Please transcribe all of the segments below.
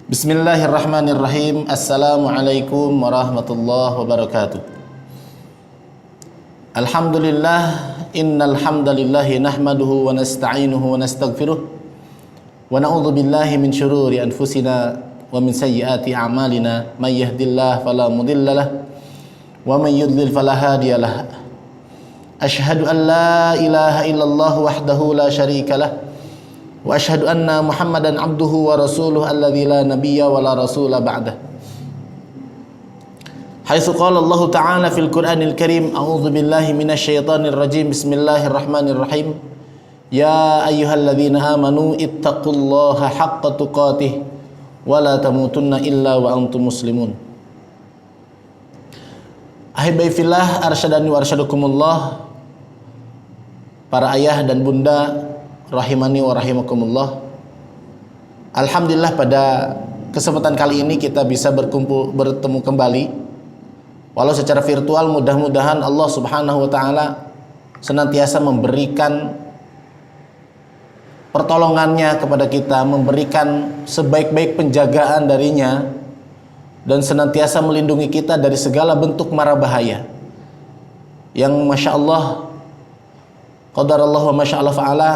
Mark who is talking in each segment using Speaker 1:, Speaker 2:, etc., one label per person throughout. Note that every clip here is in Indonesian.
Speaker 1: Bismillahirrahmanirrahim. Assalamualaikum warahmatullahi wabarakatuh. Alhamdulillah, innal hamdalillahi nahmaduhu wa nasta'inuhu wa nastaghfiruh wa na'udzu billahi min syururi anfusina wa min sayyiati a'malina. May yahdihillahu fala mudilla lahu wa may yudlil fala hadiya lahu. Asyhadu an la ilaha illallah wahdahu la syarika lahu wa asyhadu anna Muhammadan abduhu wa rasuluhu alladzi la nabiyya wa la rasula ba'dah. Haitsu qala Allah Ta'ala fil Qur'anil Karim, a'udzu billahi minasy syaithanir rajim. Bismillahirrahmanirrahim. Ya ayyuhalladzina amanu ittaqullaha haqqa tuqatih wa la tamutunna illa wa antum muslimun. Ahibai fillah, arsyadani wa arsyadakumullah. Para ayah dan bunda rahimani wa rahimakumullah. Alhamdulillah, pada kesempatan kali ini kita bisa bertemu kembali walau secara virtual. Mudah-mudahan Allah Subhanahu wa taala senantiasa memberikan pertolongannya kepada kita, memberikan sebaik-baik penjagaan darinya, dan senantiasa melindungi kita dari segala bentuk mara bahaya yang Masya Allah, qadarallah wa Masya Allah fa'ala.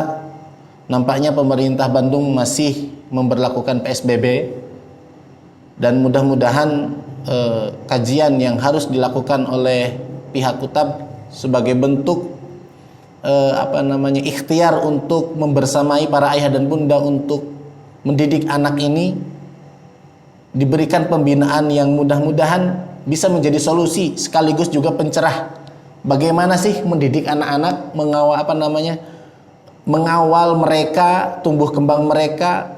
Speaker 1: Nampaknya pemerintah Bandung masih memberlakukan PSBB, dan mudah-mudahan kajian yang harus dilakukan oleh pihak Kutab sebagai bentuk ikhtiar untuk membersamai para ayah dan bunda untuk mendidik anak ini diberikan pembinaan yang mudah-mudahan bisa menjadi solusi sekaligus juga pencerah. Bagaimana sih mendidik anak-anak, mengawal mereka, tumbuh kembang mereka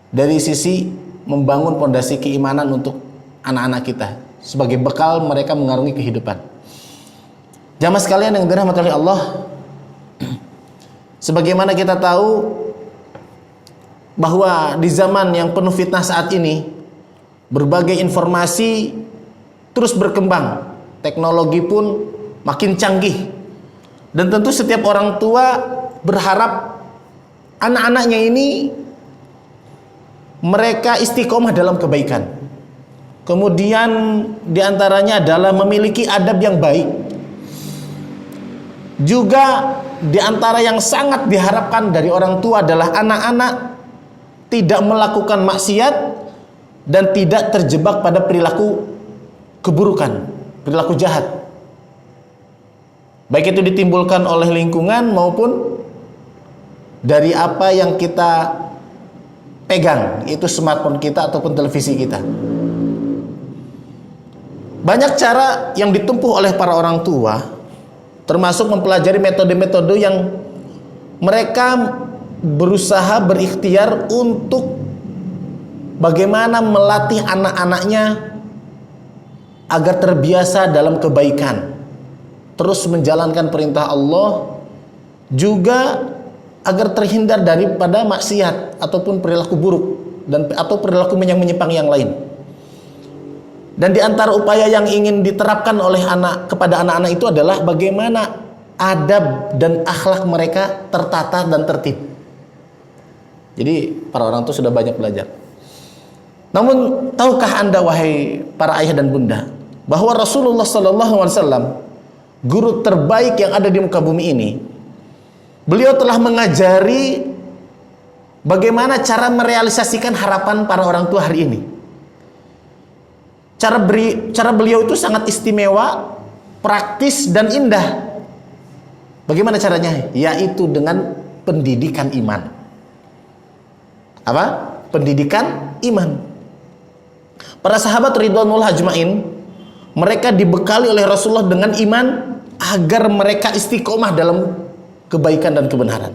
Speaker 1: dari sisi membangun fondasi keimanan untuk anak-anak kita sebagai bekal mereka mengarungi kehidupan. Jamaah sekalian yang dirahmati oleh Allah, sebagaimana kita tahu bahwa di zaman yang penuh fitnah saat ini, berbagai informasi terus berkembang, teknologi pun makin canggih, dan tentu setiap orang tua berharap anak-anaknya ini mereka istiqomah dalam kebaikan. Kemudian diantaranya adalah memiliki adab yang baik. Juga diantara yang sangat diharapkan dari orang tua adalah anak-anak tidak melakukan maksiat dan tidak terjebak pada perilaku keburukan, perilaku jahat. Baik itu ditimbulkan oleh lingkungan maupun dari apa yang kita pegang, itu smartphone kita ataupun televisi kita. Banyak cara yang ditempuh oleh para orang tua, termasuk mempelajari metode-metode yang mereka berusaha berikhtiar untuk bagaimana melatih anak-anaknya agar terbiasa dalam kebaikan, terus menjalankan perintah Allah, juga agar terhindar daripada maksiat ataupun perilaku buruk atau perilaku yang menyimpang yang lain. Dan di antara upaya yang ingin diterapkan oleh kepada anak-anak itu adalah bagaimana adab dan akhlak mereka tertata dan tertib. Jadi para orang itu sudah banyak belajar. Namun tahukah Anda wahai para ayah dan bunda, bahwa Rasulullah SAW, guru terbaik yang ada di muka bumi ini, beliau telah mengajari bagaimana cara merealisasikan harapan para orang tua hari ini. Cara beliau itu sangat istimewa, praktis dan indah. Bagaimana caranya? Yaitu dengan pendidikan iman. Apa? Pendidikan iman. Para sahabat ridwanullah ajmain, mereka dibekali oleh Rasulullah dengan iman agar mereka istiqomah dalam kebaikan dan kebenaran.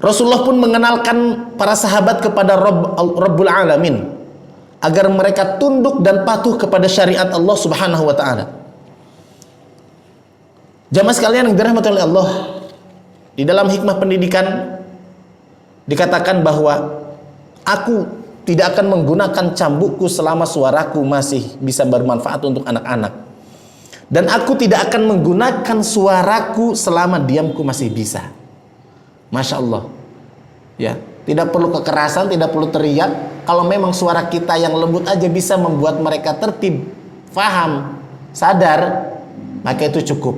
Speaker 1: Rasulullah pun mengenalkan para sahabat kepada Rabbul Alamin agar mereka tunduk dan patuh kepada syariat Allah Subhanahu wa taala. Jamaah sekalian yang dirahmati oleh Allah, di dalam hikmah pendidikan dikatakan bahwa aku tidak akan menggunakan cambukku selama suaraku masih bisa bermanfaat untuk anak-anak, dan aku tidak akan menggunakan suaraku selama diamku masih bisa. Masya Allah, ya. Tidak perlu kekerasan, tidak perlu teriak. Kalau memang suara kita yang lembut aja bisa membuat mereka tertib, faham, sadar, maka itu cukup.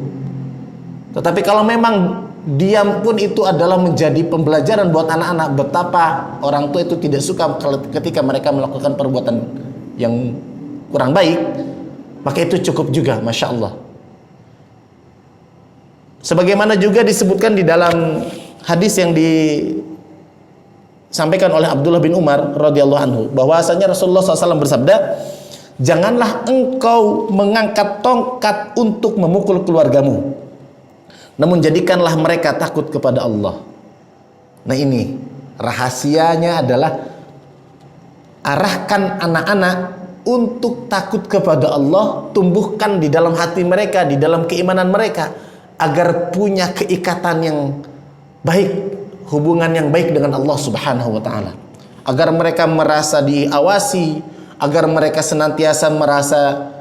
Speaker 1: Tetapi kalau memang diam pun itu adalah menjadi pembelajaran buat anak-anak betapa orang tua itu tidak suka ketika mereka melakukan perbuatan yang kurang baik, maka itu cukup juga, Masya Allah. Sebagaimana juga disebutkan di dalam hadis yang disampaikan oleh Abdullah bin Umar radhiyallahu anhu, bahwasanya Rasulullah SAW bersabda, janganlah engkau mengangkat tongkat untuk memukul keluargamu, namun jadikanlah mereka takut kepada Allah. Nah, ini rahasianya adalah arahkan anak-anak untuk takut kepada Allah, tumbuhkan di dalam hati mereka, di dalam keimanan mereka, agar punya keikatan yang baik, hubungan yang baik dengan Allah Subhanahu wa taala. Agar mereka merasa diawasi, agar mereka senantiasa merasa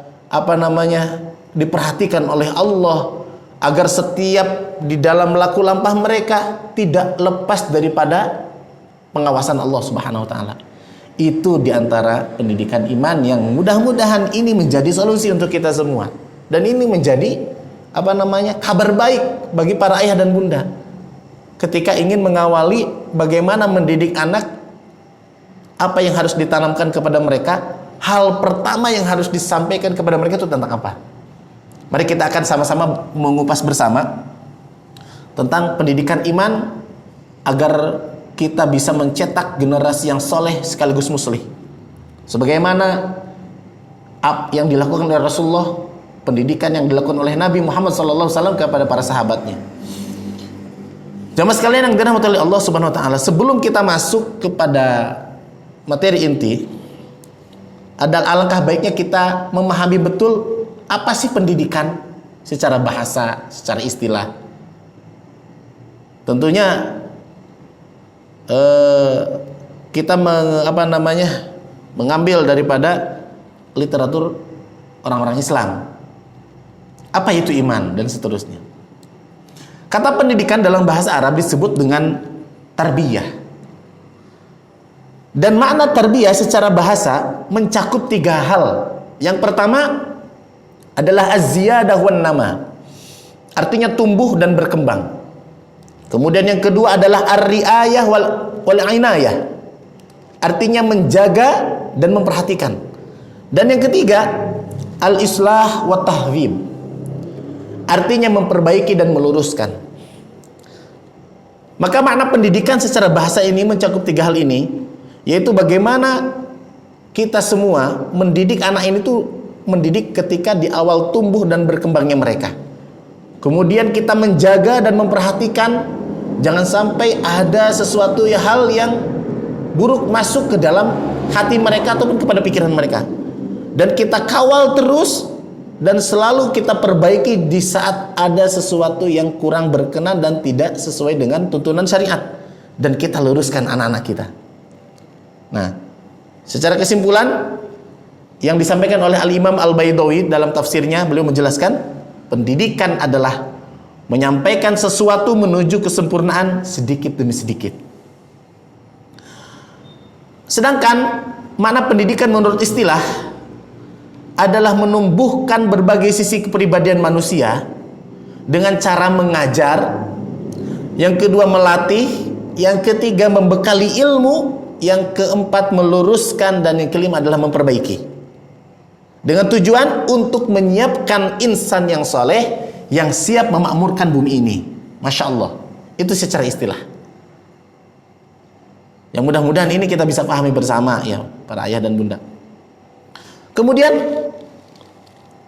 Speaker 1: diperhatikan oleh Allah, agar setiap di dalam laku lampah mereka tidak lepas daripada pengawasan Allah Subhanahu wa taala. Itu diantara pendidikan iman yang mudah-mudahan ini menjadi solusi untuk kita semua. Dan ini menjadi kabar baik bagi para ayah dan bunda ketika ingin mengawali bagaimana mendidik anak, apa yang harus ditanamkan kepada mereka. Hal pertama yang harus disampaikan kepada mereka itu tentang apa? Mari kita akan sama-sama mengupas bersama tentang pendidikan iman agar kita bisa mencetak generasi yang soleh sekaligus muslih. Sebagaimana yang dilakukan oleh Rasulullah, pendidikan yang dilakukan oleh Nabi Muhammad SAW kepada para sahabatnya. Jamaah sekalian yang dirahmati oleh Allah Subhanahu wa taala, sebelum kita masuk kepada materi inti, ada alangkah baiknya kita memahami betul apa sih pendidikan secara bahasa, secara istilah. Tentunya kita mengambil daripada literatur orang-orang Islam. Apa itu iman dan seterusnya. Kata pendidikan dalam bahasa Arab disebut dengan tarbiyah. Dan makna tarbiyah secara bahasa mencakup 3 hal. Yang pertama adalah az-ziyadah wan nama. Artinya tumbuh dan berkembang. Kemudian yang kedua adalah ar-riayah wal inayah. Artinya menjaga dan memperhatikan. Dan yang ketiga al-islah wa tahwib. Artinya memperbaiki dan meluruskan. Maka makna pendidikan secara bahasa ini mencakup 3 hal ini, yaitu bagaimana kita semua mendidik anak ini tuh mendidik ketika di awal tumbuh dan berkembangnya mereka. Kemudian kita menjaga dan memperhatikan jangan sampai ada sesuatu hal yang buruk masuk ke dalam hati mereka ataupun kepada pikiran mereka. Dan kita kawal terus dan selalu kita perbaiki di saat ada sesuatu yang kurang berkenan dan tidak sesuai dengan tuntunan syariat, dan kita luruskan anak-anak kita. Nah, secara kesimpulan yang disampaikan oleh Al-Imam Al-Baidawi dalam tafsirnya, beliau menjelaskan pendidikan adalah menyampaikan sesuatu menuju kesempurnaan sedikit demi sedikit. Sedangkan makna pendidikan menurut istilah adalah menumbuhkan berbagai sisi kepribadian manusia dengan cara mengajar, yang kedua melatih, yang ketiga membekali ilmu, yang keempat meluruskan, dan yang kelima adalah memperbaiki. Dengan tujuan untuk menyiapkan insan yang soleh yang siap memakmurkan bumi ini. Masya Allah. Itu secara istilah. Yang mudah-mudahan ini kita bisa pahami bersama ya para ayah dan bunda. Kemudian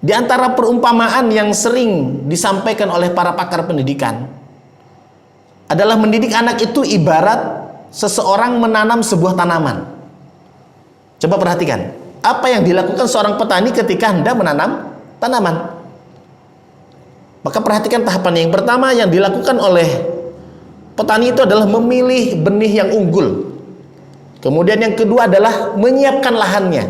Speaker 1: di antara perumpamaan yang sering disampaikan oleh para pakar pendidikan adalah mendidik anak itu ibarat seseorang menanam sebuah tanaman. Coba perhatikan, apa yang dilakukan seorang petani ketika hendak menanam tanaman. Maka perhatikan tahapan yang pertama yang dilakukan oleh petani itu adalah memilih benih yang unggul. Kemudian yang kedua adalah menyiapkan lahannya.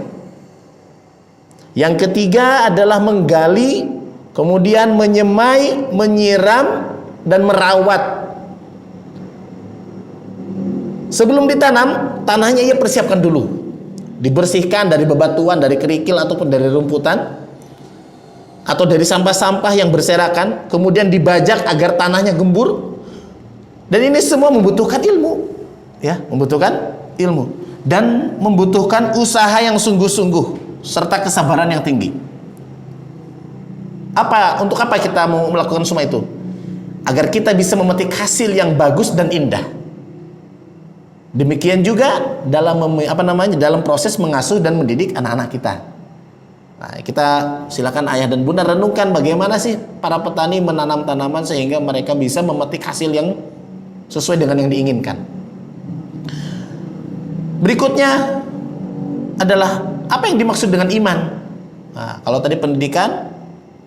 Speaker 1: Yang ketiga adalah menggali, kemudian menyemai, menyiram, dan merawat. Sebelum ditanam, tanahnya ia persiapkan dulu. Dibersihkan dari bebatuan, dari kerikil ataupun dari rumputan atau dari sampah-sampah yang berserakan, kemudian dibajak agar tanahnya gembur. Dan ini semua membutuhkan ilmu, ya, membutuhkan ilmu dan membutuhkan usaha yang sungguh-sungguh serta kesabaran yang tinggi. Untuk apa kita mau melakukan semua itu? Agar kita bisa memetik hasil yang bagus dan indah. Demikian juga dalam proses mengasuh dan mendidik anak-anak kita. Nah, kita silakan ayah dan bunda renungkan bagaimana sih para petani menanam tanaman sehingga mereka bisa memetik hasil yang sesuai dengan yang diinginkan. Berikutnya adalah apa yang dimaksud dengan iman. Nah, kalau tadi pendidikan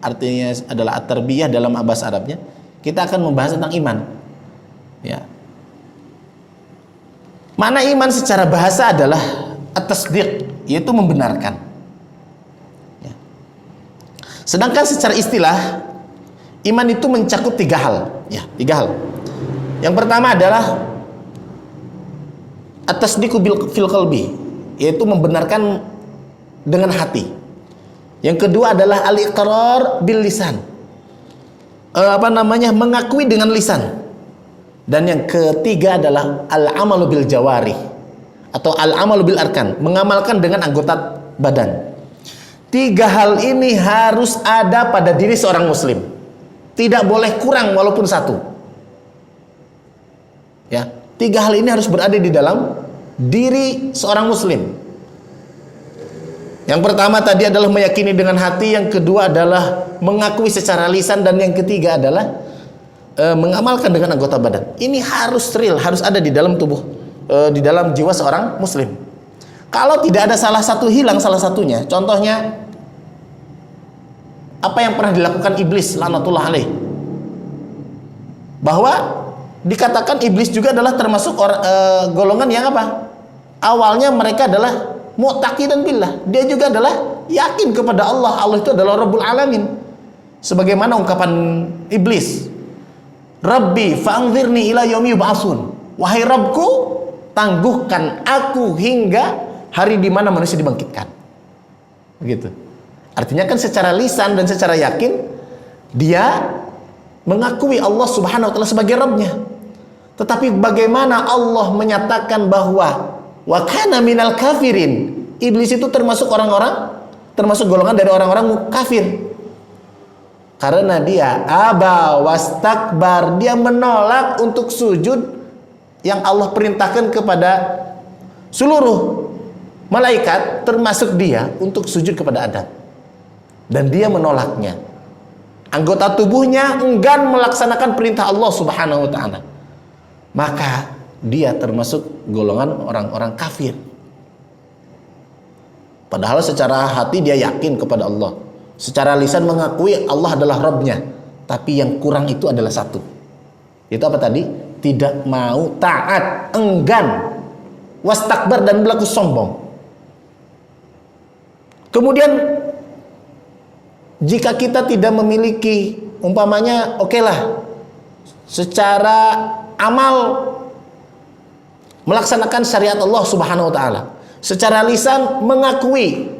Speaker 1: artinya adalah at-tarbiyah dalam bahasa Arabnya, kita akan membahas tentang iman. Ya. Mana iman secara bahasa adalah at-tasdiq, yaitu membenarkan. Ya. Sedangkan secara istilah, iman itu mencakup tiga hal. Ya, tiga hal. Yang pertama adalah at-tasdiqu fil qalbi, yaitu membenarkan dengan hati. Yang kedua adalah al-iqrar bil lisan, mengakui dengan lisan. Dan yang ketiga adalah al-amalu bil jawari atau al-amalu bil arkan, mengamalkan dengan anggota badan. Tiga hal ini harus ada pada diri seorang muslim. Tidak boleh kurang walaupun satu. Ya, tiga hal ini harus berada di dalam diri seorang muslim. Yang pertama tadi adalah meyakini dengan hati, yang kedua adalah mengakui secara lisan, dan yang ketiga adalah mengamalkan dengan anggota badan. Ini harus real, harus ada di dalam tubuh, di dalam jiwa seorang muslim. Kalau tidak ada salah satu, hilang salah satunya. Contohnya apa yang pernah dilakukan iblis laknatullah alaih, bahwa dikatakan iblis juga adalah termasuk golongan yang apa? Awalnya mereka adalah mu'taqidan billah. Dia juga adalah yakin kepada Allah. Allah itu adalah Rabbul Alamin. Sebagaimana ungkapan iblis, Rabbi fa'anzirni ila yaumi yub'atsun. Wahai Rabbku, tangguhkan aku hingga hari di mana manusia dibangkitkan. Begitu. Artinya kan secara lisan dan secara yakin dia mengakui Allah Subhanahu wa taala sebagai Rabbnya. Tetapi bagaimana Allah menyatakan bahwa wa kana minal kafirin, iblis itu termasuk golongan dari orang-orang kafir. Karena dia aba wastakbar, dia menolak untuk sujud yang Allah perintahkan kepada seluruh malaikat, termasuk dia, untuk sujud kepada Adam. Dan dia menolaknya. Anggota tubuhnya enggan melaksanakan perintah Allah Subhanahu wa taala. Maka dia termasuk golongan orang-orang kafir. Padahal secara hati dia yakin kepada Allah. Secara lisan mengakui Allah adalah Rabbnya. Tapi yang kurang itu adalah satu. Itu apa tadi? Tidak mau taat, enggan, wastakbar, dan berlaku sombong. Kemudian jika kita tidak memiliki, umpamanya okelah, secara amal melaksanakan syariat Allah Subhanahu wa taala, secara lisan mengakui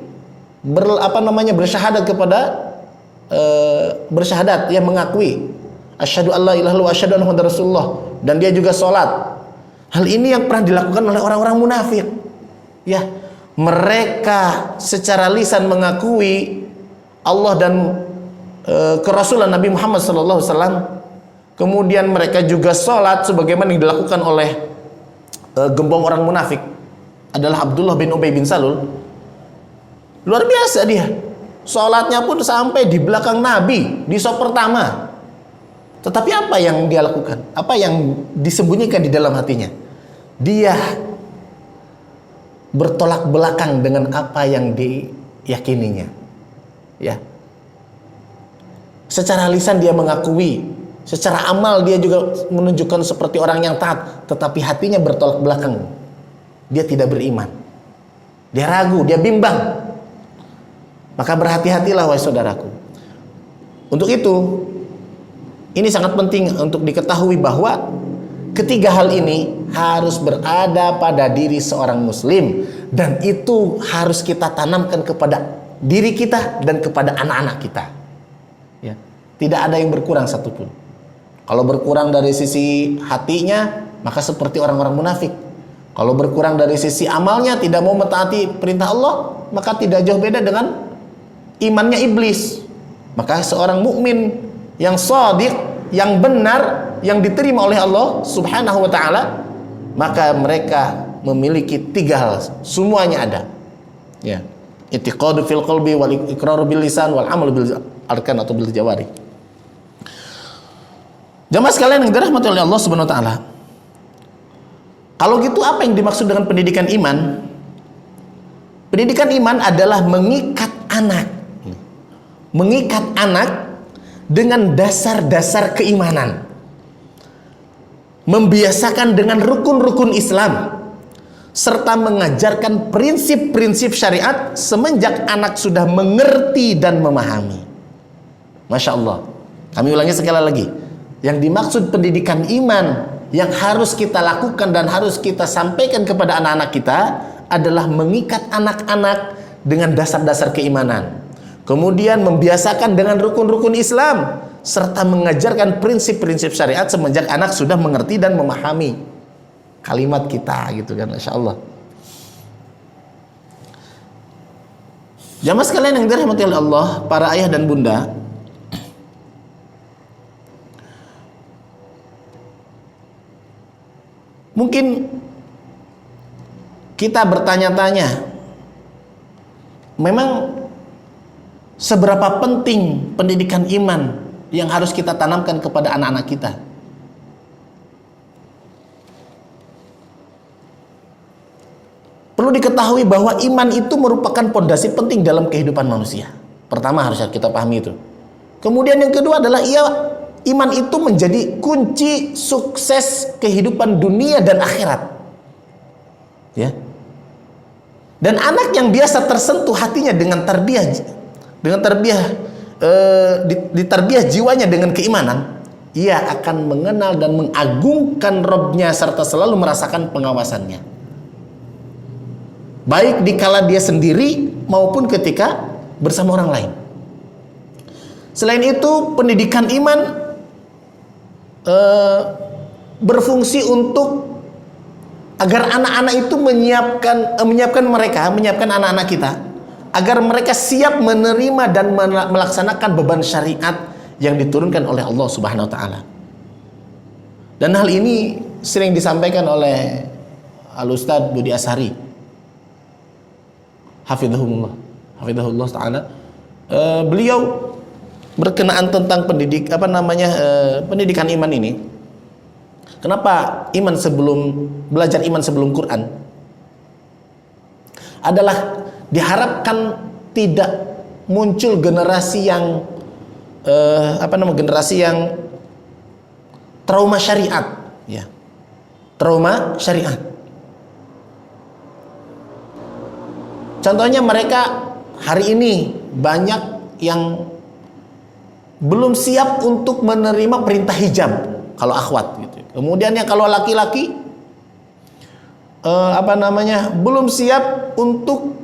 Speaker 1: bersyahadat kepada bersyahadat, yang mengakui asyhadu alla ilaha illallah wa asyhadu anna muhammadar rasulullah, dan dia juga sholat. Hal ini yang pernah dilakukan oleh orang-orang munafik. Ya, mereka secara lisan mengakui Allah dan kerasulan Nabi Muhammad SAW. Kemudian mereka juga sholat sebagaimana yang dilakukan oleh gembong orang munafik adalah Abdullah bin Ubay bin Salul. Luar biasa dia. Sholatnya pun sampai di belakang Nabi, di saf pertama. Tetapi apa yang dia lakukan? Apa yang disembunyikan di dalam hatinya? Dia bertolak belakang dengan apa yang diyakininya. Ya. Secara lisan dia mengakui, secara amal dia juga menunjukkan seperti orang yang taat, tetapi hatinya bertolak belakang. Dia tidak beriman. Dia ragu, dia bimbang. Maka berhati-hatilah wahai saudaraku. Untuk itu, ini sangat penting untuk diketahui bahwa Ketiga hal ini harus berada pada diri seorang muslim, dan itu harus kita tanamkan kepada diri kita dan kepada anak-anak kita. Ya. Tidak ada yang berkurang satupun. Kalau berkurang dari sisi hatinya, maka seperti orang-orang munafik. Kalau berkurang dari sisi amalnya, tidak mau mentaati perintah Allah, maka tidak jauh beda dengan imannya iblis. Maka seorang mukmin yang shadiq, yang benar, yang diterima oleh Allah Subhanahu wa taala, maka mereka memiliki tiga hal, semuanya ada. Ya. I'tiqadu fil qalbi wal iqraru bil lisan wal amal bil arkan atau bil jawari. Jamaah sekalian yang dirahmati oleh Allah Subhanahu wa taala. Kalau gitu apa yang dimaksud dengan pendidikan iman? Pendidikan iman adalah mengikat anak. Mengikat anak dengan dasar-dasar keimanan. Membiasakan dengan rukun-rukun Islam, serta mengajarkan prinsip-prinsip syariat semenjak anak sudah mengerti dan memahami. Masya Allah. Kami ulangi sekali lagi. Yang dimaksud pendidikan iman yang harus kita lakukan dan harus kita sampaikan kepada anak-anak kita adalah mengikat anak-anak dengan dasar-dasar keimanan. Kemudian membiasakan dengan rukun-rukun Islam, serta mengajarkan prinsip-prinsip syariat semenjak anak sudah mengerti dan memahami kalimat kita, gitu kan. Masya Allah. Jamaah sekalian yang dirahmati oleh Allah, para ayah dan bunda, mungkin kita bertanya-tanya, memang seberapa penting pendidikan iman yang harus kita tanamkan kepada anak-anak kita? Perlu diketahui bahwa iman itu merupakan pondasi penting dalam kehidupan manusia. Pertama harus kita pahami itu. Kemudian yang kedua adalah iman itu menjadi kunci sukses kehidupan dunia dan akhirat. Ya. Dan anak yang biasa tersentuh hatinya dengan tarbiyah, ditarbiyah jiwanya dengan keimanan, ia akan mengenal dan mengagungkan Rabb-nya serta selalu merasakan pengawasannya, baik dikala dia sendiri maupun ketika bersama orang lain. Selain itu, pendidikan iman berfungsi untuk agar anak-anak itu menyiapkan anak-anak kita agar mereka siap menerima dan melaksanakan beban syariat yang diturunkan oleh Allah Subhanahu wa taala. Dan hal ini sering disampaikan oleh Al-Ustadz Budi Ashari, hafizahullah taala. Beliau berkenaan tentang pendidikan iman ini. Kenapa belajar iman sebelum Quran adalah diharapkan tidak muncul generasi yang trauma syariat, ya. Trauma syariat. Contohnya mereka hari ini banyak yang belum siap untuk menerima perintah hijab kalau akhwat gitu. Kemudian yang kalau laki-laki belum siap untuk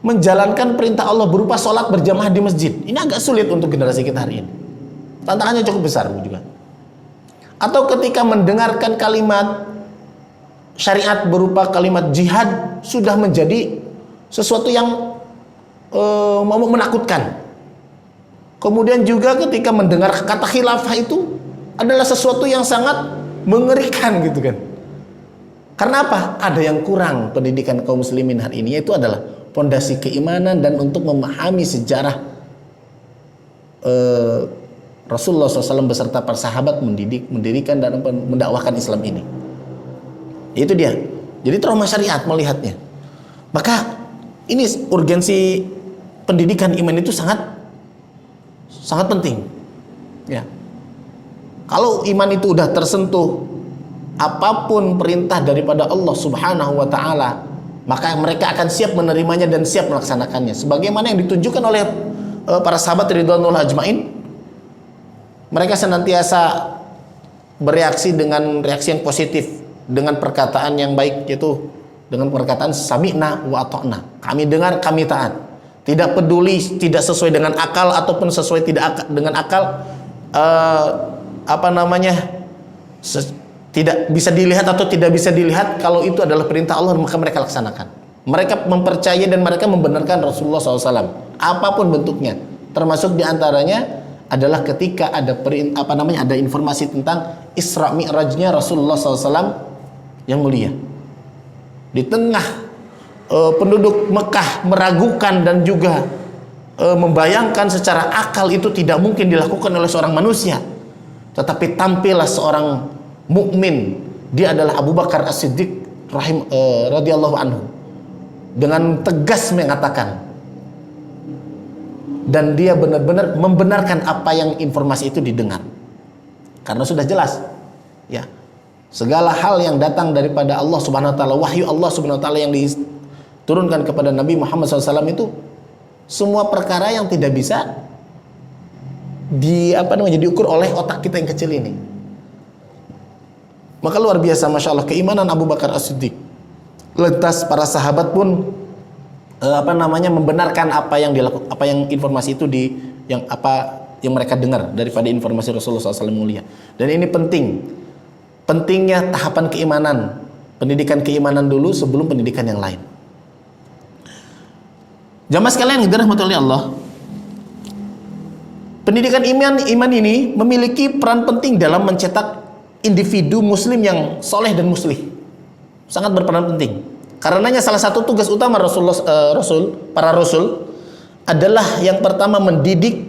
Speaker 1: menjalankan perintah Allah berupa sholat berjamaah di masjid. Ini agak sulit untuk generasi kita hari ini. Tantangannya cukup besar juga. Atau ketika mendengarkan kalimat syariat berupa kalimat jihad sudah menjadi sesuatu yang menakutkan. Kemudian juga ketika mendengar kata khilafah itu adalah sesuatu yang sangat mengerikan gitu kan. Karena apa? Ada yang kurang pendidikan kaum muslimin hari ini, yaitu adalah pondasi keimanan dan untuk memahami sejarah Rasulullah SAW beserta para sahabat mendirikan dan mendakwahkan Islam ini. Itu dia. Jadi trauma syariat melihatnya. Maka ini urgensi pendidikan iman itu sangat penting. Ya. Kalau iman itu udah tersentuh, apapun perintah daripada Allah Subhanahu wa taala, maka mereka akan siap menerimanya dan siap melaksanakannya. Sebagaimana yang ditunjukkan oleh para sahabat ridwanullah ajmain, mereka senantiasa bereaksi dengan reaksi yang positif, dengan perkataan yang baik, yaitu dengan perkataan sami'na wa ata'na. Kami dengar, kami taat. Tidak peduli tidak sesuai dengan akal ataupun sesuai dengan akal, tidak bisa dilihat atau tidak bisa dilihat, kalau itu adalah perintah Allah maka mereka laksanakan. Mereka mempercayai dan mereka membenarkan Rasulullah SAW apapun bentuknya, termasuk diantaranya adalah ketika ada ada informasi tentang Isra Mi'rajnya Rasulullah SAW yang mulia. Di tengah penduduk Mekah meragukan dan juga membayangkan secara akal itu tidak mungkin dilakukan oleh seorang manusia, tetapi tampillah seorang mukmin, dia adalah Abu Bakar As-Siddiq radhiyallahu anhu, dengan tegas mengatakan, dan dia benar-benar membenarkan apa yang informasi itu didengar, karena sudah jelas ya, segala hal yang datang daripada Allah Subhanahu wa taala, wahyu Allah Subhanahu wa taala yang diturunkan kepada Nabi Muhammad SAW itu semua perkara yang tidak bisa diukur oleh otak kita yang kecil ini. Maka luar biasa, masya Allah, keimanan Abu Bakar As-Siddiq. Lantas para sahabat pun membenarkan apa yang informasi itu yang mereka dengar daripada informasi Rasulullah SAW mulia. Dan ini pentingnya tahapan keimanan, pendidikan keimanan dulu sebelum pendidikan yang lain. Jamaah sekalian yang dirahmati oleh Allah, pendidikan iman ini memiliki peran penting dalam mencetak individu muslim yang soleh dan muslih. Sangat berperan penting. Karenanya salah satu tugas utama para rasul adalah yang pertama mendidik,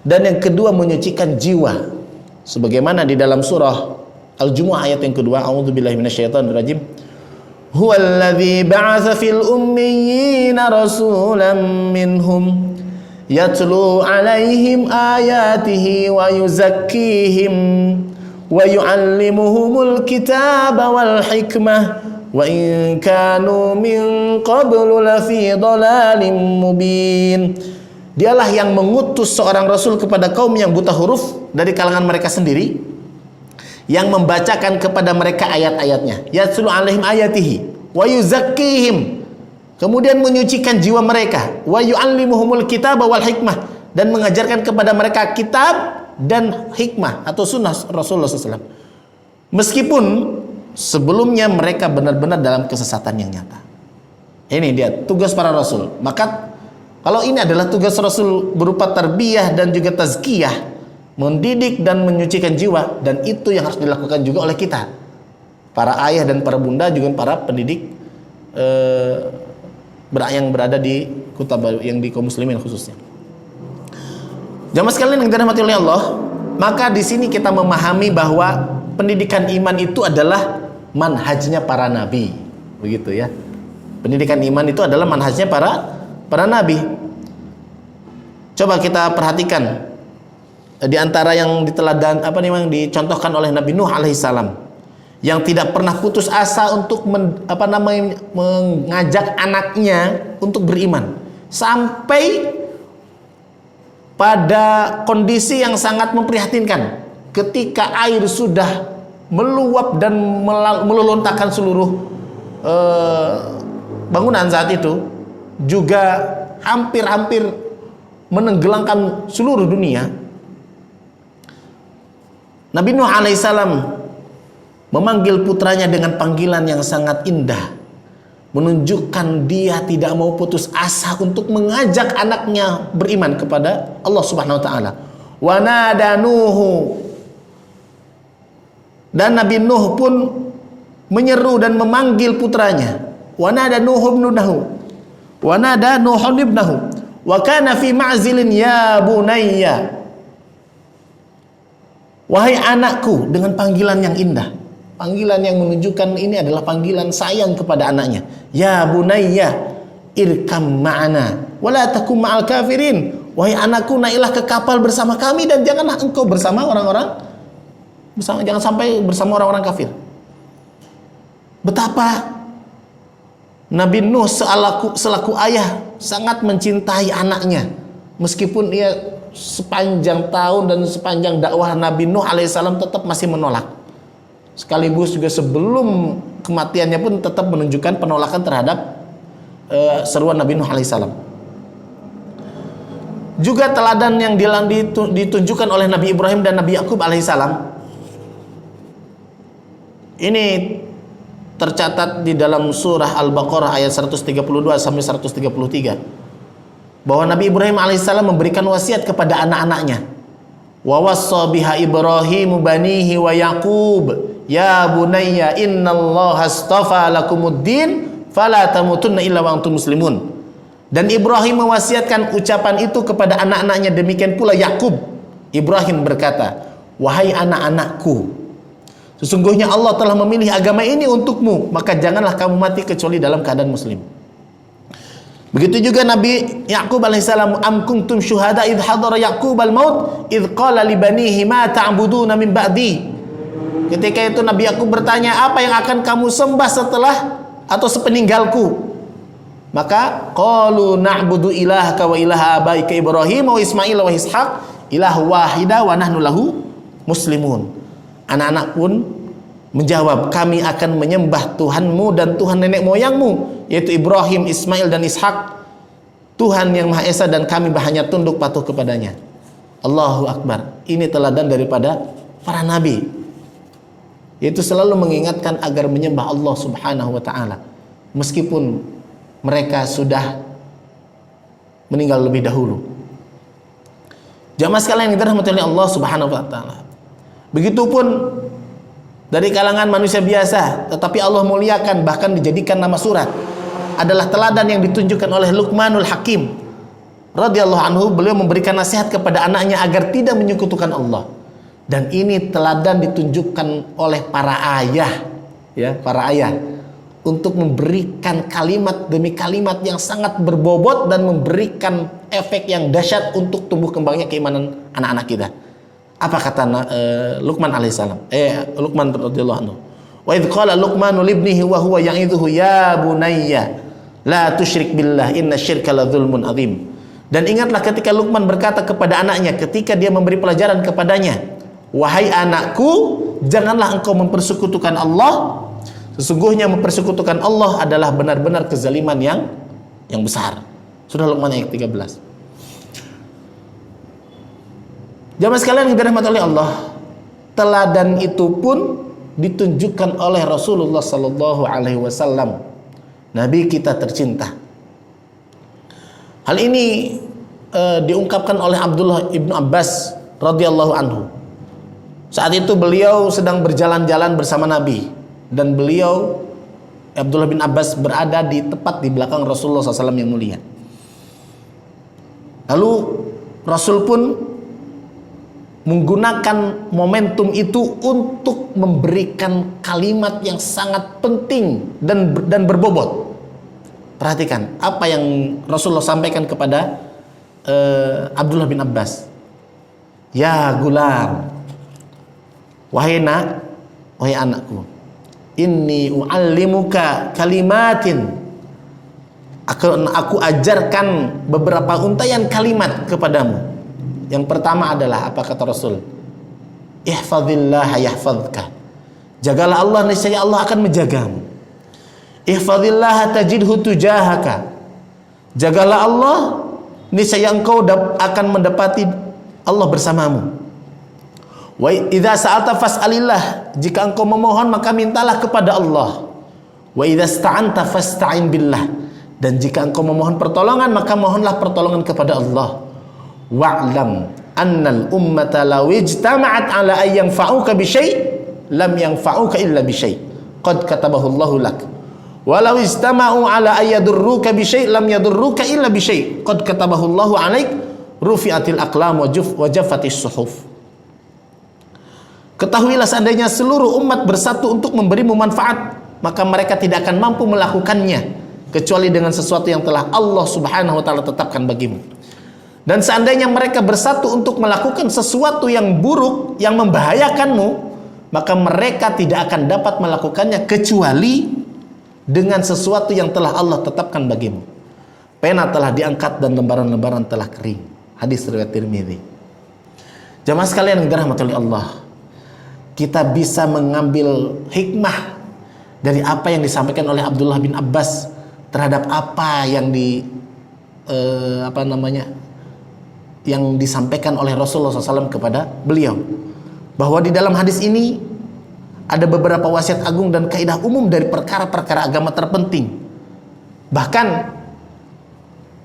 Speaker 1: dan yang kedua menyucikan jiwa. Sebagaimana di dalam surah Al-Jumu'ah ayat yang kedua, a'udzubillahi minasyaitonirrajim. Huwallazi ba'atsa fil ummiyina rasulan minhum yatlu 'alaihim ayatihi wa yuzakkihim wa yu'allimuhumul kitaba wal hikmah wa in kanu min qablu lafi dhalalin mubin. Dialah yang mengutus seorang rasul kepada kaum yang buta huruf dari kalangan mereka sendiri, yang membacakan kepada mereka ayat-ayatnya, yatlu 'alaihim ayatihi wa yuzakkihim, kemudian menyucikan jiwa mereka, wa yu'allimuhumul kitaba wal hikmah, dan mengajarkan kepada mereka kitab dan hikmah atau sunnah Rasulullah SAW. Meskipun sebelumnya mereka benar-benar dalam kesesatan yang nyata. Ini dia tugas para rasul. Maka kalau ini adalah tugas rasul berupa tarbiyah dan juga tazkiyah, mendidik dan menyucikan jiwa, dan itu yang harus dilakukan juga oleh kita, para ayah dan para bunda, juga para pendidik yang berada di kota yang di kaum muslimin khususnya. Jamaah sekalian yang dirahmati oleh Allah, maka di sini kita memahami bahwa pendidikan iman itu adalah manhajnya para nabi, begitu ya. Pendidikan iman itu adalah manhajnya para nabi. Coba kita perhatikan di antara yang yang dicontohkan oleh Nabi Nuh alaihissalam, yang tidak pernah putus asa untuk mengajak anaknya untuk beriman, sampai pada kondisi yang sangat memprihatinkan, ketika air sudah meluap dan meluluntahkan seluruh bangunan saat itu, juga hampir menenggelamkan seluruh dunia. Nabi Nuh alaihissalam memanggil putranya dengan panggilan yang sangat indah, menunjukkan dia tidak mau putus asa untuk mengajak anaknya beriman kepada Allah Subhanahu wa taala. Wa nada Nuhu, dan Nabi Nuh pun menyeru dan memanggil putranya. Wa nada Nuhun ibnahu wa kana fi ma'zilin ya bunayya. Wahai anakku, dengan panggilan yang indah, panggilan yang menunjukkan ini adalah panggilan sayang kepada anaknya. Ya bunayya irkam ma'ana wa la takum ma'al kafirin. Wahai anakku, naiklah ke kapal bersama kami dan janganlah engkau bersama jangan sampai bersama orang-orang kafir. Betapa Nabi Nuh selaku ayah sangat mencintai anaknya, meskipun ia sepanjang tahun dan sepanjang dakwah Nabi Nuh alaihissalam tetap masih menolak. Sekaligus juga sebelum kematiannya pun tetap menunjukkan penolakan terhadap seruan Nabi Nuh alaihissalam. Juga teladan yang ditunjukkan oleh Nabi Ibrahim dan Nabi Yakub alaihissalam ini tercatat di dalam surah Al-Baqarah ayat 132 sampai 133 bahwa Nabi Ibrahim alaihissalam memberikan wasiat kepada anak-anaknya. Wa wassa biha Ibrahimu banihi wa Yaqub ya bunayya innallaha astafa lakumuddin fala tamutunna illa wa antum muslimun. Dan Ibrahim mewasiatkan ucapan itu kepada anak-anaknya, demikian pula Yakub. Ibrahim berkata, wahai anak-anakku, sesungguhnya Allah telah memilih agama ini untukmu, maka janganlah kamu mati kecuali dalam keadaan muslim. Begitu juga Nabi Yakub alaihissalam, am kuntum syuhada idh hadara Yaqub al-maut idh qala li banihi ma ta'buduna min ba'di. Ketika itu Nabi Yakub bertanya, apa yang akan kamu sembah setelah atau sepeninggalku? Maka qalu na'budu ilahaka wa ilaha abaika Ibrahim wa Ismail wa Ishaq ilahu wahida wa nahnu lahu muslimun. Anak-anak pun menjawab, kami akan menyembah Tuhanmu dan Tuhan nenek moyangmu, yaitu Ibrahim, Ismail dan Ishak, Tuhan yang Maha Esa, dan kami hanya tunduk patuh kepadanya. Allahu Akbar. Ini teladan daripada para nabi, yaitu selalu mengingatkan agar menyembah Allah subhanahu wa ta'ala meskipun mereka sudah meninggal lebih dahulu. Jamaah sekalian yang dirahmati oleh Allah subhanahu wa ta'ala, begitupun dari kalangan manusia biasa, tetapi Allah muliakan, bahkan dijadikan nama surat, adalah teladan yang ditunjukkan oleh Luqmanul Hakim radhiyallahu anhu. Beliau memberikan nasihat kepada anaknya agar tidak menyekutukan Allah. Dan ini teladan ditunjukkan oleh para ayah, ya, para ayah, untuk memberikan kalimat demi kalimat yang sangat berbobot dan memberikan efek yang dahsyat untuk tumbuh kembangnya keimanan anak-anak kita. Apa kata Luqman alaihissalam? Luqman radhiyallahu anhu. Wa idh qala Luqmanu libnihi wa huwa ya'idhuhu ya bunayya la tusyrik billah inna syirka la dzulmun adzim. Dan ingatlah ketika Luqman berkata kepada anaknya ketika dia memberi pelajaran kepadanya, wahai anakku, janganlah engkau mempersekutukan Allah. Sesungguhnya mempersekutukan Allah adalah benar-benar kezaliman yang besar. Surah Luqman ayat 13. Jamaah sekalian yang dirahmati oleh Allah, teladan itu pun ditunjukkan oleh Rasulullah sallallahu alaihi wasallam, nabi kita tercinta. Hal ini diungkapkan oleh Abdullah ibnu Abbas radhiyallahu anhu. Saat itu beliau sedang berjalan-jalan bersama Nabi, dan beliau, Abdullah bin Abbas, berada di tepat di belakang Rasulullah SAW yang mulia. Lalu Rasul pun menggunakan momentum itu untuk memberikan kalimat yang sangat penting dan berbobot. Perhatikan apa yang Rasulullah sampaikan kepada Abdullah bin Abbas. Ya gulam, wahai anakku, inni u'allimuka kalimatin, aku ajarkan beberapa untayan kalimat kepadamu. Yang pertama adalah, apa kata Rasul? Ihfazillah yahfazka. Jagalah Allah, niscaya Allah akan menjagamu. Ihfazillah tajidhu tujahaka. Jagalah Allah, niscaya engkau akan mendapati Allah bersamamu. Wa idza sa'alta fas'alillah. Jika engkau memohon maka mintalah kepada Allah. Wa idza sta'anta fasta'in billah. Dan jika engkau memohon pertolongan maka mohonlah pertolongan kepada Allah. Wa'lam annal ummata law ijtama'at 'ala ay yanfa'uka bi syai' lam yanfa'uka illa bi syai' qad katabahu Allahu lak. Walau istama'u 'ala ay yadurruka bi syai' lam yadurruka illa bi syai' qad katabahu Allahu 'alaik rufi'atil aqlam wa jaffatis suhuf. Ketahuilah, seandainya seluruh umat bersatu untuk memberimu manfaat, maka mereka tidak akan mampu melakukannya kecuali dengan sesuatu yang telah Allah subhanahu wa ta'ala tetapkan bagimu. Dan seandainya mereka bersatu untuk melakukan sesuatu yang buruk, yang membahayakanmu, maka mereka tidak akan dapat melakukannya kecuali dengan sesuatu yang telah Allah tetapkan bagimu. Pena telah diangkat dan lembaran-lembaran telah kering. Hadis riwayat Tirmidzi. Jamaah sekalian yang dirahmati oleh Allah, kita bisa mengambil hikmah dari apa yang disampaikan oleh Abdullah bin Abbas terhadap apa yang yang disampaikan oleh Rasulullah SAW kepada beliau, bahwa di dalam hadis ini ada beberapa wasiat agung dan kaidah umum dari perkara-perkara agama terpenting. Bahkan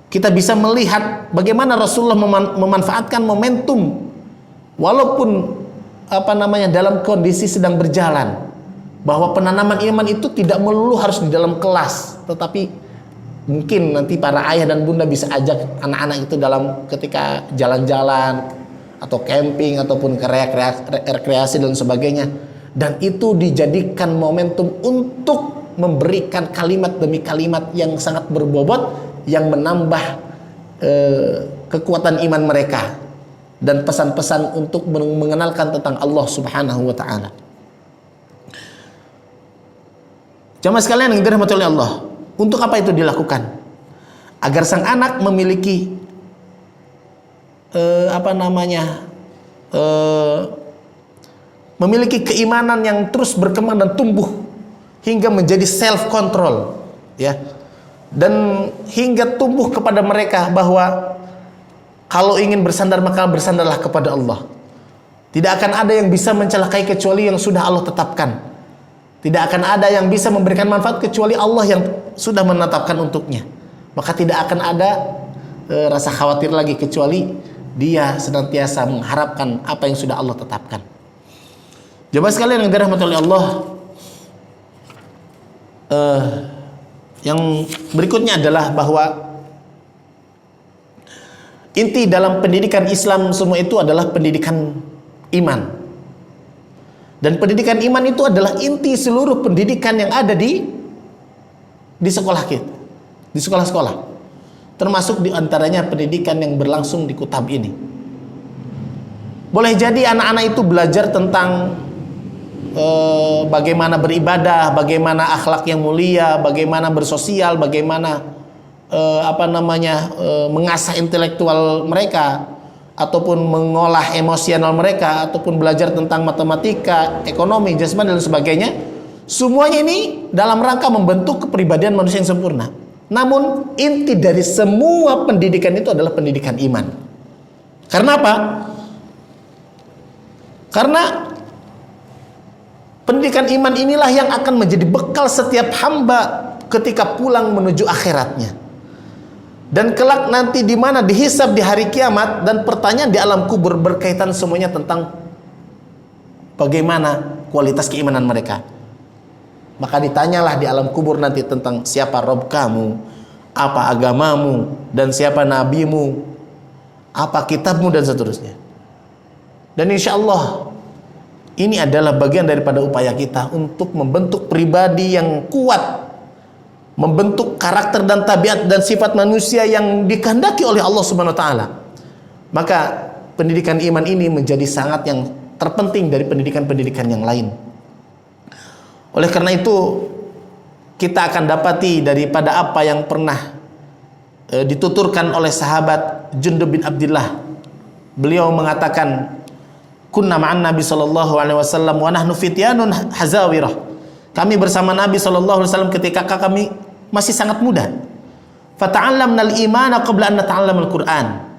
Speaker 1: kita bisa melihat bagaimana Rasulullah memanfaatkan momentum walaupun dalam kondisi sedang berjalan, bahwa penanaman iman itu tidak melulu harus di dalam kelas, tetapi mungkin nanti para ayah dan bunda bisa ajak anak-anak itu dalam ketika jalan-jalan atau camping ataupun rekreasi dan sebagainya. Dan itu dijadikan momentum untuk memberikan kalimat demi kalimat yang sangat berbobot, yang menambah kekuatan iman mereka, dan pesan-pesan untuk mengenalkan tentang Allah Subhanahu wa ta'ala. Jamaah sekalian yang dirahmati oleh Allah, untuk apa itu dilakukan? Agar sang anak memiliki memiliki keimanan yang terus berkembang dan tumbuh hingga menjadi self control, ya, dan hingga tumbuh kepada mereka bahwa kalau ingin bersandar maka bersandarlah kepada Allah. Tidak akan ada yang bisa mencelakai kecuali yang sudah Allah tetapkan. Tidak akan ada yang bisa memberikan manfaat kecuali Allah yang sudah menetapkan untuknya. Maka tidak akan ada rasa khawatir lagi kecuali dia senantiasa mengharapkan apa yang sudah Allah tetapkan. Jemaah sekalian yang dirahmati oleh Allah, yang berikutnya adalah bahwa inti dalam pendidikan Islam semua itu adalah pendidikan iman. Dan pendidikan iman itu adalah inti seluruh pendidikan yang ada di sekolah kita, di sekolah-sekolah. Termasuk di antaranya pendidikan yang berlangsung di Kutab ini. Boleh jadi anak-anak itu belajar tentang bagaimana beribadah, bagaimana akhlak yang mulia, bagaimana bersosial, bagaimana mengasah intelektual mereka, ataupun mengolah emosional mereka, ataupun belajar tentang matematika, ekonomi, jasmani dan sebagainya. Semuanya ini dalam rangka membentuk kepribadian manusia yang sempurna. Namun inti dari semua pendidikan itu adalah pendidikan iman. Karena apa? Karena pendidikan iman inilah yang akan menjadi bekal setiap hamba ketika pulang menuju akhiratnya. Dan kelak nanti di mana dihisab di hari kiamat, dan pertanyaan di alam kubur berkaitan semuanya tentang bagaimana kualitas keimanan mereka. Maka ditanyalah di alam kubur nanti tentang siapa Rob kamu, apa agamamu, dan siapa nabimu, apa kitabmu, dan seterusnya. Dan insya Allah ini adalah bagian daripada upaya kita untuk membentuk pribadi yang kuat, membentuk karakter dan tabiat dan sifat manusia yang dikehendaki oleh Allah Subhanahu wa taala. Maka pendidikan iman ini menjadi sangat yang terpenting dari pendidikan-pendidikan yang lain. Oleh karena itu, kita akan dapati daripada apa yang pernah dituturkan oleh sahabat Jundub bin Abdillah. Beliau mengatakan, kunna ma'an Nabi sallallahu alaihi wasallam wa nahnu fityanun hazawirah. Kami bersama Nabi sallallahu alaihi wasallam ketika kami masih sangat muda. Fata'allamna al-imana qabla an nata'allam al-Qur'an.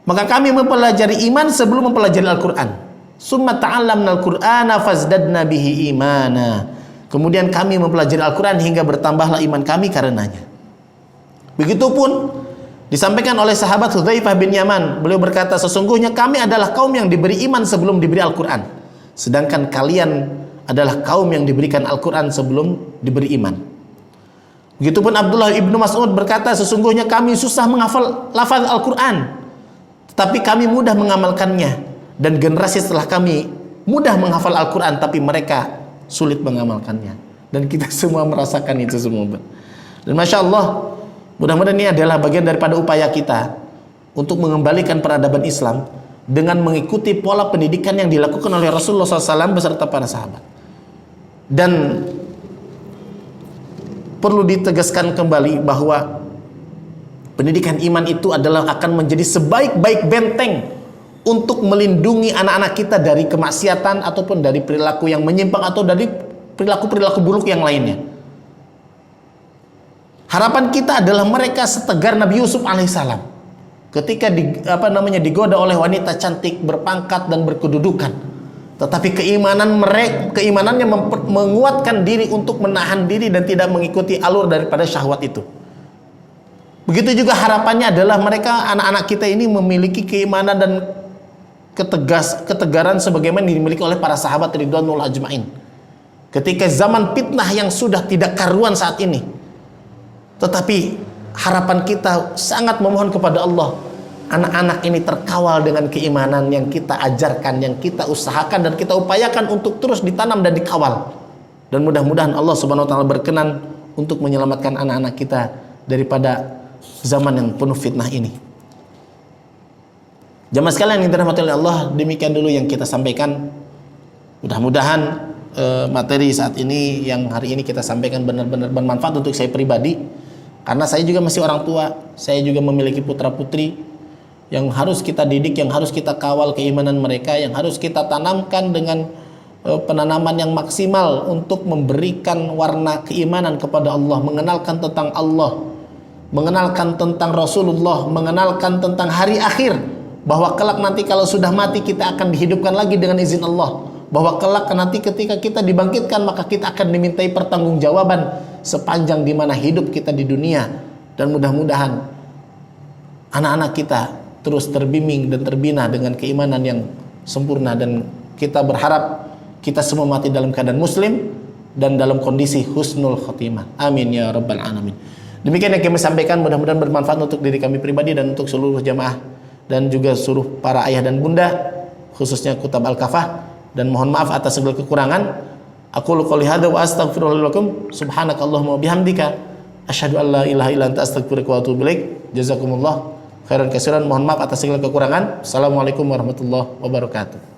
Speaker 1: Maka kami mempelajari iman sebelum mempelajari Al-Qur'an. Summa ta'allamna al-Qur'ana fazdadna bihi imana. Kemudian kami mempelajari Al-Qur'an hingga bertambahlah iman kami karenanya. Begitupun disampaikan oleh sahabat Hudzaifah bin Yaman. Beliau berkata, sesungguhnya kami adalah kaum yang diberi iman sebelum diberi Al-Qur'an, sedangkan kalian adalah kaum yang diberikan Al-Qur'an sebelum diberi iman. Begitupun Abdullah ibnu Mas'ud berkata, sesungguhnya kami susah menghafal lafaz Al-Qur'an, tetapi kami mudah mengamalkannya. Dan generasi setelah kami mudah menghafal Al-Qur'an, tapi mereka sulit mengamalkannya. Dan kita semua merasakan itu semua. Dan Masya Allah, mudah-mudahan ini adalah bagian daripada upaya kita untuk mengembalikan peradaban Islam dengan mengikuti pola pendidikan yang dilakukan oleh Rasulullah SAW beserta para sahabat. Dan perlu ditegaskan kembali bahwa Pendidikan iman itu adalah akan menjadi sebaik-baik benteng untuk melindungi anak-anak kita dari kemaksiatan ataupun dari perilaku yang menyimpang atau dari perilaku-perilaku buruk yang lainnya. Harapan kita adalah mereka setegar Nabi Yusuf alaihissalam ketika digoda oleh wanita cantik berpangkat dan berkedudukan. Tetapi keimanannya menguatkan diri untuk menahan diri dan tidak mengikuti alur daripada syahwat itu. Begitu juga harapannya adalah mereka, anak-anak kita ini memiliki keimanan dan ketegaran sebagaimana dimiliki oleh para sahabat ridwanul ajmain. Ketika zaman fitnah yang sudah tidak karuan saat ini, tetapi harapan kita sangat memohon kepada Allah, anak-anak ini terkawal dengan keimanan yang kita ajarkan, yang kita usahakan dan kita upayakan untuk terus ditanam dan dikawal. Dan mudah-mudahan Allah Subhanahu wa taala berkenan untuk menyelamatkan anak-anak kita daripada zaman yang penuh fitnah ini. Jamaah sekalian yang dirahmati oleh Allah, demikian dulu yang kita sampaikan. Mudah-mudahan materi saat ini yang hari ini kita sampaikan benar-benar bermanfaat untuk saya pribadi, karena saya juga masih orang tua, saya juga memiliki putra-putri yang harus kita didik, yang harus kita kawal keimanan mereka, yang harus kita tanamkan dengan penanaman yang maksimal untuk memberikan warna keimanan kepada Allah, mengenalkan tentang Allah, mengenalkan tentang Rasulullah, mengenalkan tentang hari akhir, bahwa kelak nanti kalau sudah mati kita akan dihidupkan lagi dengan izin Allah, bahwa kelak nanti ketika kita dibangkitkan maka kita akan dimintai pertanggungjawaban sepanjang di mana hidup kita di dunia. Dan mudah-mudahan anak-anak kita terus terbimbing dan terbina dengan keimanan yang sempurna, dan kita berharap kita semua mati dalam keadaan muslim dan dalam kondisi husnul khotimah. Amin ya rabbal alamin. Demikian yang kami sampaikan, mudah-mudahan bermanfaat untuk diri kami pribadi dan untuk seluruh jamaah dan juga seluruh para ayah dan bunda, khususnya Kutab Al-Kafah, dan mohon maaf atas segala kekurangan. Aqulu qouli hadza wa astaghfirullaha lakum, subhanakallahumma wa bihamdika asyhadu an la ilaha illa anta astaghfiruka wa atubu ilaik. Jazakumullah khairan katsiran. Mohon maaf atas segala kekurangan. Assalamualaikum warahmatullahi wabarakatuh.